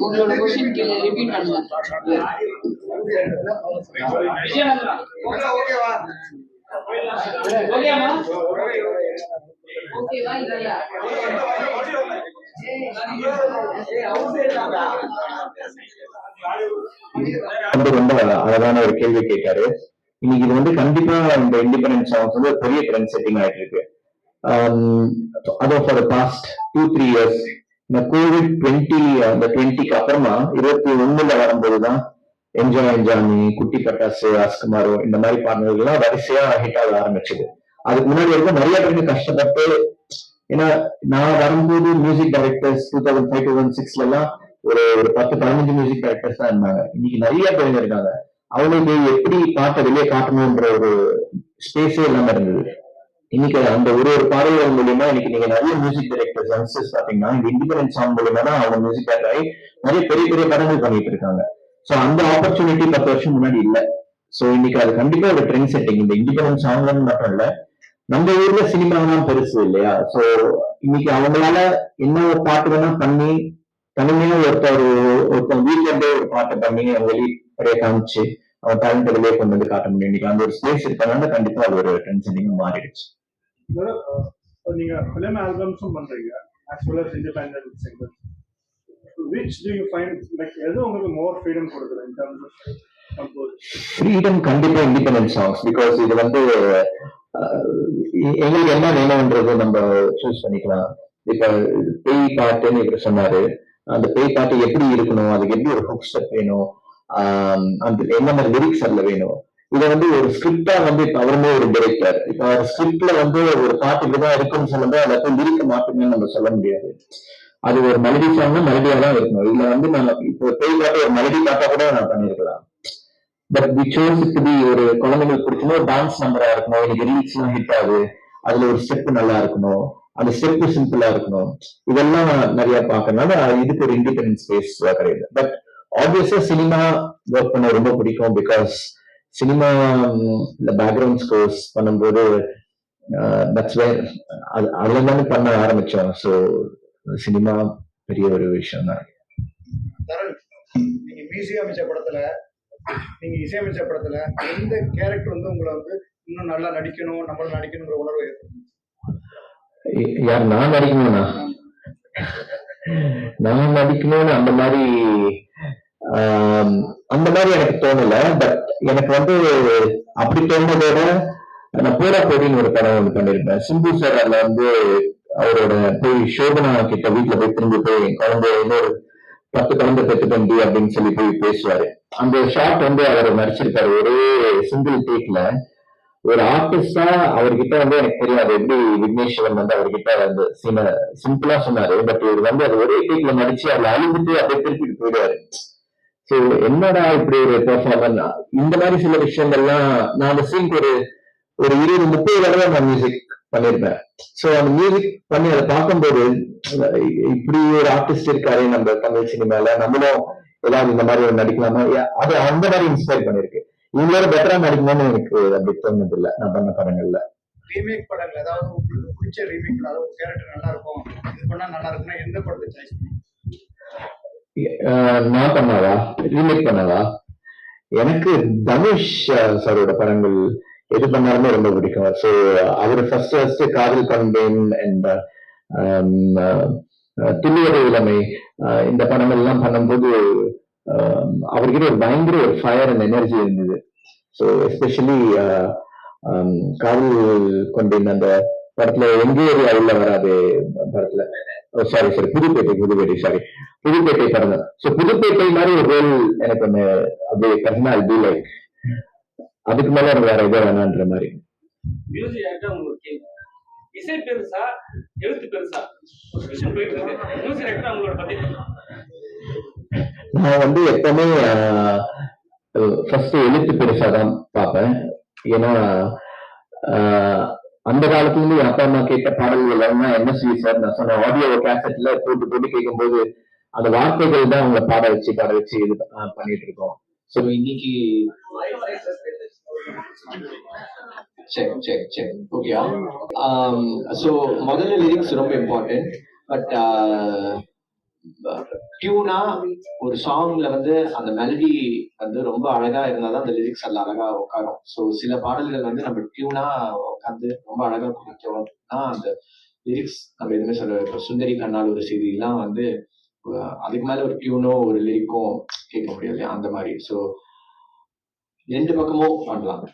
உங்களோட question repeat பண்ணுங்க. ஓகேவா? ஓகேவா இல்லையா? ரொம்ப அழகான ஒரு கேள்வி கேட்டாரு. இன்னைக்கு இது கண்டிப்பா இந்த இண்டிபெண்டன்ஸ் சாங்ஸ் பெரிய ட்ரெண்ட் செட்டிங் ஆயிட்டு இருக்கு. அதுவும் ஃபார் பாஸ்ட் 2-3 இயர்ஸ் இந்த கோவிட் 20க்கு அப்புறமா 21 வரும்போதுதான் என்ஜாய் என்ஜாமி, குட்டி பட்டாசு, ராஸ்குமாரோ இந்த மாதிரி பாடல்கள்லாம் வரிசையா ஹிட் ஆக ஆரம்பிச்சது. அதுக்கு முன்னாடி வரைக்கும் நிறைய பேருக்கு கஷ்டப்பட்டு, ஏன்னா நான் வரும்போது மியூசிக் டைரக்டர்ஸ் 2005-2006 எல்லாம் ஒரு 10-15 மியூசிக் டைரக்டர்ஸ் தான் இருந்தாங்க. இன்னைக்கு நிறைய பேர் இருக்காங்க. அவங்களுக்கு எப்படி பாட்டை வெளியே காட்டணும்ன்ற ஒரு ஸ்பேஸே இல்லாம இருந்தது. இன்னைக்கு அந்த ஒரு பாடல்கள் மூலியமா இன்னைக்கு நீங்க நிறைய மியூசிக் டைரக்டர்ஸ் யங்ஸ்டர்ஸ் பாத்தீங்கன்னா இந்த இண்டிபெண்டன்ஸ் சாங் மூலியமா தான் அவங்க மியூசிக் டைரக்டர் ஆகி நிறைய பெரிய பெரிய படங்கள் பண்ணிட்டு இருக்காங்க. சோ அந்த ஆப்பர்ச்சுனிட்டி 10 வருஷம் முன்னாடி இல்ல. சோ இன்னைக்கு அது கண்டிப்பா ஒரு ட்ரெண்ட் செட்டிங். இந்த இண்டிபெண்டன்ஸ் சாங் மட்டும் இல்ல, நம்ம ஊர்ல சினிமாலாம் பெருசு இல்லையா? சோ இன்னைக்கு அவங்களால என்ன ஒரு பாட்டு வேணா பண்ணி தனிமையா ஒருத்தன் வீட்ல இருந்தே ஒரு பாட்டை பண்ணி அவங்க வெளியே காமிச்சு அவன் டேலண்ட் வெளியே கொண்டு வந்து காட்ட முடியும். இன்னைக்கு அந்த ஒரு ஸ்பேஸ் இருக்கனால கண்டிப்பா அது ஒரு ட்ரெண்ட் செட்டிங் மாறிடுச்சு. நீங்க ஃபிலிம் ஆல்பம்ஸும் பண்றீங்க as well as independent singles. Which do you find like எது உங்களுக்கு more freedom கொடுக்குது in terms of composing? Freedom கண்டிப்பா இண்டிபெண்டன்ட் சாங்ஸ். பிகாஸ் இது எங்களுக்கு என்ன வேணும்ன்றது நம்ம சூஸ் பண்ணிக்கலாம். இப்ப பேய் பாட்டுன்னு இவர் சொன்னாரு. அந்த பேய் பாட்டு எப்படி இருக்கணும், அதுக்கு எப்படி ஒரு ஹுக் ஸ்டெப் வேணும், அந்த என்ன மாதிரி லிரிக்ஸ் அதுல வேணும். இதை ஒரு ஸ்கிரிப்டா இப்ப அவருமே ஒரு டைரக்டர். இப்ப அவர் ஸ்கிரிப்ட்ல ஒரு பாட்டு இப்படிதான் இருக்குன்னு சொல்லும்போது அதை லிரிக்க மாட்டுமே நம்ம சொல்ல முடியாது. அது ஒரு மெலடி சாங்னா மெலடியா தான் இருக்கணும். இதுல நம்ம இப்போ பேய் பாட்டு ஒரு மெலடி பாட்டா கூட நான் பண்ணிருக்கலாம். But we chose to be ஒரு குழந்தைங்களுக்கு பிடிச்சணும், ஒரு டான்ஸ் நம்பரா இருக்கணும், எனக்கு ரீல்ஸ் எல்லாம் ஹிட் ஆகுது, அதுல ஒரு ஸ்டெப் நல்லா இருக்கணும், அந்த ஸ்டெப் சிம்பிளா இருக்கணும். இதெல்லாம் நிறைய பாக்கறதுனால இதுக்கு ஒரு இண்டிபெண்டன்ஸ் ஸ்பேஸ் கிடையாது. பட் ஆப்வியஸா சினிமா ஒர்க் பண்ண ரொம்ப பிடிக்கும். பிகாஸ் சினிமா பேக்ரவுண்ட் ஸ்கோர்ஸ் பண்ணும்போது தட்ஸ் வேர் அதுல இருந்து பண்ண ஆரம்பிச்சோம். ஸோ சினிமா பெரிய ஒரு விஷயம் தான். நீங்க மியூசிக் அமைச்ச படத்துல, நீங்க இசையமைச்ச படத்துல எந்த கேரக்டர் உங்களை இன்னும் நல்லா நடிக்கணும், நம்மளும் நடிக்கணுங்கிற உணர்வு யார்? நான் நடிக்கணும்னா நான் நடிக்கணும்னு அந்த மாதிரி எனக்கு தோணல. பட் எனக்கு அப்படி தோணுனதோட நான் போடா போடின்னு ஒரு படம் பண்ணிருப்பேன். சிம்பு சார் அதுல அவரோட போய் சோபனா கிட்ட வீட்டுல போய் திரும்பி போய் குழந்தை இன்னொரு 10 குழந்தை பெற்றுக்கண்டி அப்படின்னு சொல்லி போய் பேசுவாரு. அந்த ஷாட் அவர் நடிச்சிருக்காரு ஒரே சிங்கிள் டேக்ல. ஒரு ஆர்டிஸ்டா அவர்கிட்ட எனக்கு தெரியாது எப்படி விக்னேஸ்வரன் அவர்கிட்ட சில சிம்பிளா சொன்னாரு. பட் இவர் அது ஒரே டேக்ல நடிச்சு அதுல அழிந்துட்டு அப்படியே திருப்பிட்டு போயிடுவாரு. சோ என்னடா இப்படி ஒரு பெர்ஃபார்மன்ஸ், இந்த மாதிரி சில விஷயங்கள்லாம் நான் அந்த சீனுக்கு ஒரு 20-30 தடவை நான் மியூசிக் பண்ணிருப்பேன். சோ அந்த மியூசிக் பண்ணி அதை பார்க்கும்போது இப்படி ஒரு ஆர்டிஸ்ட் இருக்காரு நம்ம தமிழ் சினிமால, நம்மளும் ஏதாவது இந்த மாதிரி நடிக்கலாமா, அது அந்த மாதிரி இன்ஸ்பயர் பண்ணிருக்கு. இவங்களோட பெட்டரா நடிக்கணும்னு எனக்கு அப்படி தோணுது இல்லை நான் பண்ண படங்கள்ல. ரீமேக் படங்கள் ஏதாவது உங்களுக்கு பிடிச்ச ரீமேக், அதாவது ஒரு கேரக்டர் நல்லா இருக்கும், இது பண்ணா நல்லா இருக்குன்னா எந்த படத்தை சாய்ஸ் பண்ணுவீங்க? நான் பண்ணாதா ரீமேக் பண்ணாதா? எனக்கு தனுஷ் சாரோட படங்கள் எது பண்ணாலுமே ரொம்ப பிடிக்கும். ஸோ அவர் ஃபர்ஸ்ட் காதல் கண்டேன் அண்ட் துள்ளியது இளமை இந்த படங்கள் எல்லாம் பண்ணும்போது அவர்கிட்ட ஒரு பயங்கர ஒரு ஃபயர் அண்ட் எனர்ஜி இருந்தது. ஸோ எஸ்பெஷலி காதல் கொண்டேன் அந்த படத்துல எங்கே உள்ள வராது படத்துல, சாரி புதுப்பேட்டை சாரி புதுப்பேட்டை படம். ஸோ புதுப்பேட்டை மாதிரி ஒரு ரோல் எனக்கு ஒண்ணு அப்படியே பர்சனல் பி லைக், அதுக்கு மேல எனக்கு வேற எதோ வேணான்ற மாதிரி. இசை பெருசா எழுத்து பெருசா போயிட்டு இருக்கு மியூசிக் டைரக்டர் அவங்களோட பத்தி? நான் எப்பவுமே ஃபர்ஸ்ட் எழுத்து பெருசா தான் பார்ப்பேன். ஏன்னா அந்த காலத்துல இருந்து என் அப்பா அம்மா கேட்ட பாடல்கள் எல்லாம் எம்எஸ்வி சார் நான் சொன்ன ஆடியோ கேசட்ல போட்டு கேட்கும்போது அந்த வார்த்தைகள் தான் அவங்களை பாட வச்சு இது பண்ணிட்டு இருக்கோம். ஸோ இன்னைக்கு சரி ஓகேயா? ஸோ முதல்ல லிரிக்ஸ் ரொம்ப இம்பார்ட்டன்ட். பட் டியூனா ஒரு சாங்ல வந்து அந்த மெலடி வந்து ரொம்ப அழகா இருந்தாதான் அந்த லிரிக்ஸ் எல்லாம் அழகா உட்காரும். ஸோ சில பாடல்கள் வந்து நம்ம டியூனா உட்காந்து ரொம்ப அழகா குடிச்சோம்னா அந்த லிரிக்ஸ் நம்ம எதுவுமே சொல்ல, இப்போ சுந்தரி கண்ணால் ஒரு செய்திலாம் வந்து அதுக்கு மேல ஒரு டியூனோ ஒரு லிரிக்கும் கேட்க முடியாது அந்த மாதிரி. ஸோ ரெண்டு பக்கமும் பண்ணலாம்.